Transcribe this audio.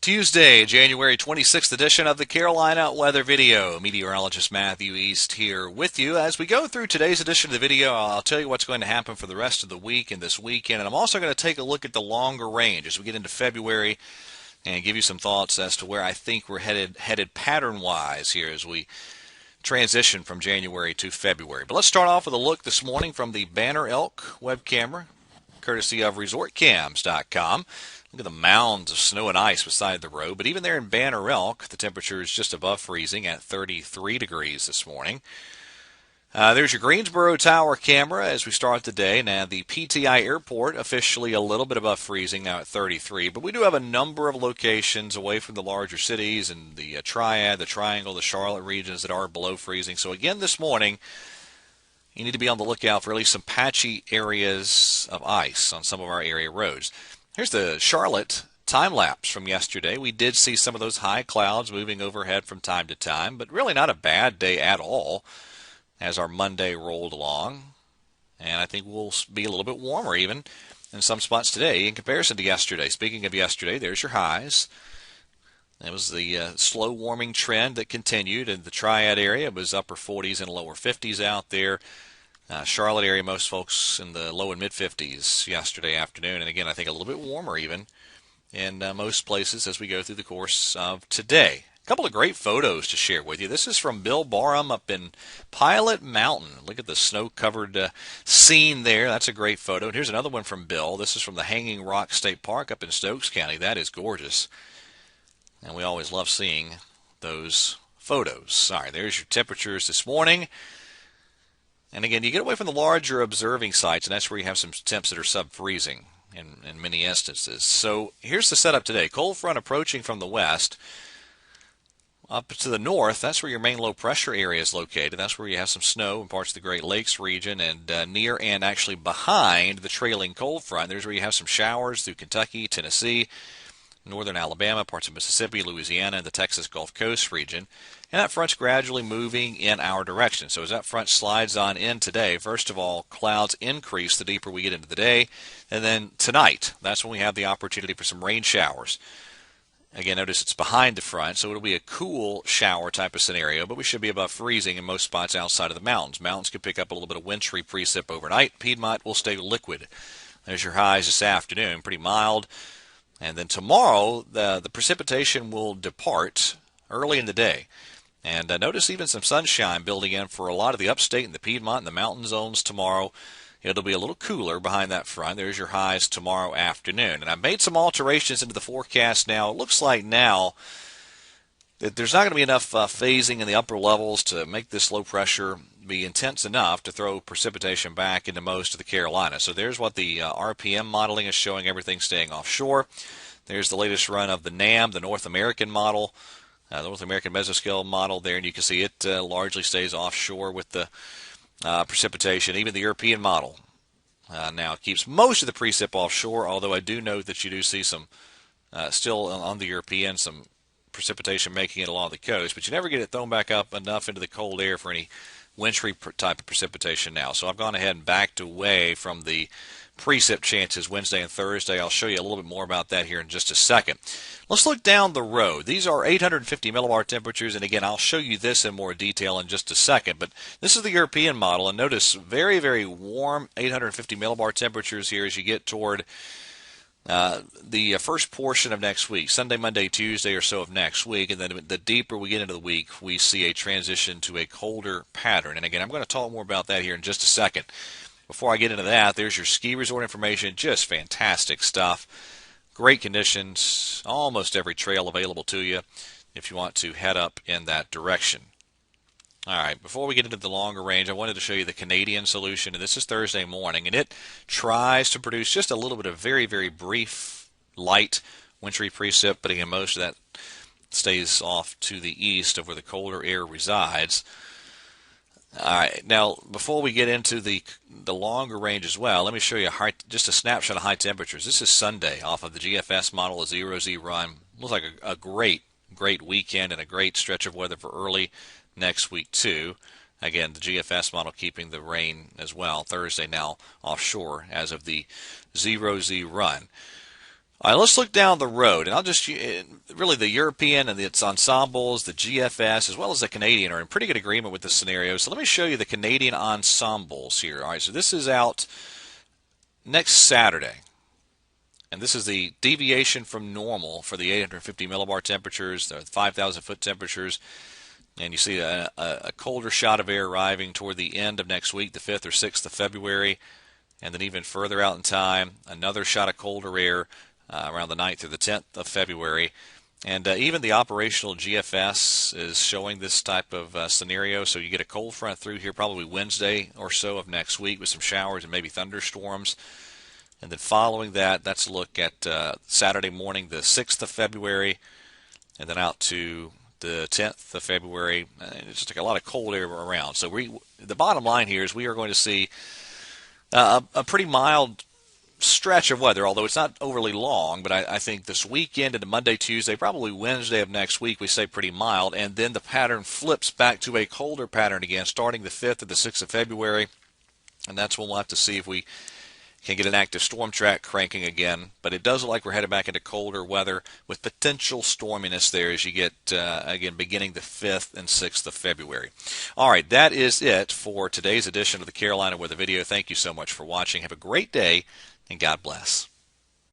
Tuesday, January 26th edition of the Carolina Weather Video. Meteorologist Matthew East here with you. As we go through today's edition of the video, I'll tell you what's going to happen for the rest of the week and this weekend. And I'm also going to take a look at the longer range as we get into February and give you some thoughts as to where I think we're headed pattern-wise here as we transition from January to February. But let's start off with a look this morning from the Banner Elk web camera, courtesy of ResortCams.com. Look at the mounds of snow and ice beside the road. But even there in Banner Elk, the temperature is just above freezing at 33 degrees this morning. There's your Greensboro Tower camera as we start the day. Now, the PTI Airport officially a little bit above freezing now at 33. But we do have a number of locations away from the larger cities and the Triad, the Triangle, the Charlotte regions that are below freezing. So again this morning, you need to be on the lookout for at least some patchy areas of ice on some of our area roads. Here's the Charlotte time-lapse from yesterday. We did see some of those high clouds moving overhead from time to time, but really not a bad day at all as our Monday rolled along. And I think we'll be a little bit warmer even in some spots today in comparison to yesterday. Speaking of yesterday, there's your highs. It was the slow warming trend that continued in the Triad area. It was upper 40s and lower 50s out there. Charlotte area, most folks in the low and mid-50s yesterday afternoon. And again, I think a little bit warmer even in most places as we go through the course of today. A couple of great photos to share with you. This is from Bill Barham up in Pilot Mountain. Look at the snow-covered scene there. That's a great photo. And here's another one from Bill. This is from the Hanging Rock State Park up in Stokes County. That is gorgeous. And we always love seeing those photos. All right, there's your temperatures this morning. And again, you get away from the larger observing sites, and that's where you have some temps that are sub-freezing in many instances. So here's the setup today. Cold front approaching from the west. Up to the north, that's where your main low pressure area is located. That's where you have some snow in parts of the Great Lakes region and near and actually behind the trailing cold front. There's where you have some showers through Kentucky, Tennessee, northern Alabama, parts of Mississippi, Louisiana, and the Texas Gulf Coast region. And that front's gradually moving in our direction. So as that front slides on in today, first of all, clouds increase the deeper we get into the day. And then tonight, that's when we have the opportunity for some rain showers. Again, notice it's behind the front, so it'll be a cool shower type of scenario, but we should be above freezing in most spots outside of the mountains. Mountains could pick up a little bit of wintry precip overnight. Piedmont will stay liquid. There's your highs this afternoon, pretty mild. And then tomorrow, the precipitation will depart early in the day. And notice even some sunshine building in for a lot of the upstate and the Piedmont and the mountain zones tomorrow. It'll be a little cooler behind that front. There's your highs tomorrow afternoon. And I've made some alterations into the forecast now. It looks like now that there's not going to be enough phasing in the upper levels to make this low pressure be intense enough to throw precipitation back into most of the Carolinas. So there's what the RPM modeling is showing, everything staying offshore. There's the latest run of the NAM, the North American model, the North American mesoscale model there, and you can see it largely stays offshore with the precipitation. Even the European model now keeps most of the precip offshore, although I do note that you do see some still on the European, some precipitation making it along the coast, but you never get it thrown back up enough into the cold air for any wintry type of precipitation now. So I've gone ahead and backed away from the precip chances Wednesday and Thursday. I'll show you a little bit more about that here in just a second. Let's look down the road. These are 850 millibar temperatures, and again, I'll show you this in more detail in just a second, but this is the European model, and notice very, very warm 850 millibar temperatures here as you get toward the first portion of next week, Sunday, Monday, Tuesday or so of next week, and then the deeper we get into the week, we see a transition to a colder pattern. And again, I'm going to talk more about that here in just a second. Before I get into that, there's your ski resort information. Just fantastic stuff. Great conditions. Almost every trail available to you if you want to head up in that direction. All right, before we get into the longer range, I wanted to show you the Canadian solution, and this is Thursday morning, and it tries to produce just a little bit of very, very brief, light, wintry precip, but again, most of that stays off to the east of where the colder air resides. All right, now before we get into the longer range as well, let me show you just a snapshot of high temperatures. This is Sunday off of the GFS model, a 0Z run. Looks like a great weekend and a great stretch of weather for early next week too. Again, the GFS model keeping the rain as well. Thursday now offshore as of the 0Z run. All right, let's look down the road, and I'll just really the European and its ensembles, the GFS, as well as the Canadian are in pretty good agreement with this scenario. So let me show you the Canadian ensembles here. All right, so this is out next Saturday, and this is the deviation from normal for the 850 millibar temperatures, the 5,000 foot temperatures, and you see a colder shot of air arriving toward the end of next week, the 5th or 6th of February, and then even further out in time, another shot of colder air around the 9th or the 10th of February. And even the operational GFS is showing this type of scenario. So you get a cold front through here probably Wednesday or so of next week with some showers and maybe thunderstorms. And then following that, that's a look at Saturday morning, the 6th of February, and then out to the 10th of February. It's just like a lot of cold air around. So the bottom line here is we are going to see a pretty mild stretch of weather, although it's not overly long, but I think this weekend into Monday, Tuesday, probably Wednesday of next week, we say pretty mild, and then the pattern flips back to a colder pattern again, starting the 5th or the 6th of February, and that's when we'll have to see if we can get an active storm track cranking again. But it does look like we're headed back into colder weather with potential storminess there as you get, again, beginning the 5th and 6th of February. All right, that is it for today's edition of the Carolina Weather Video. Thank you so much for watching. Have a great day, and God bless.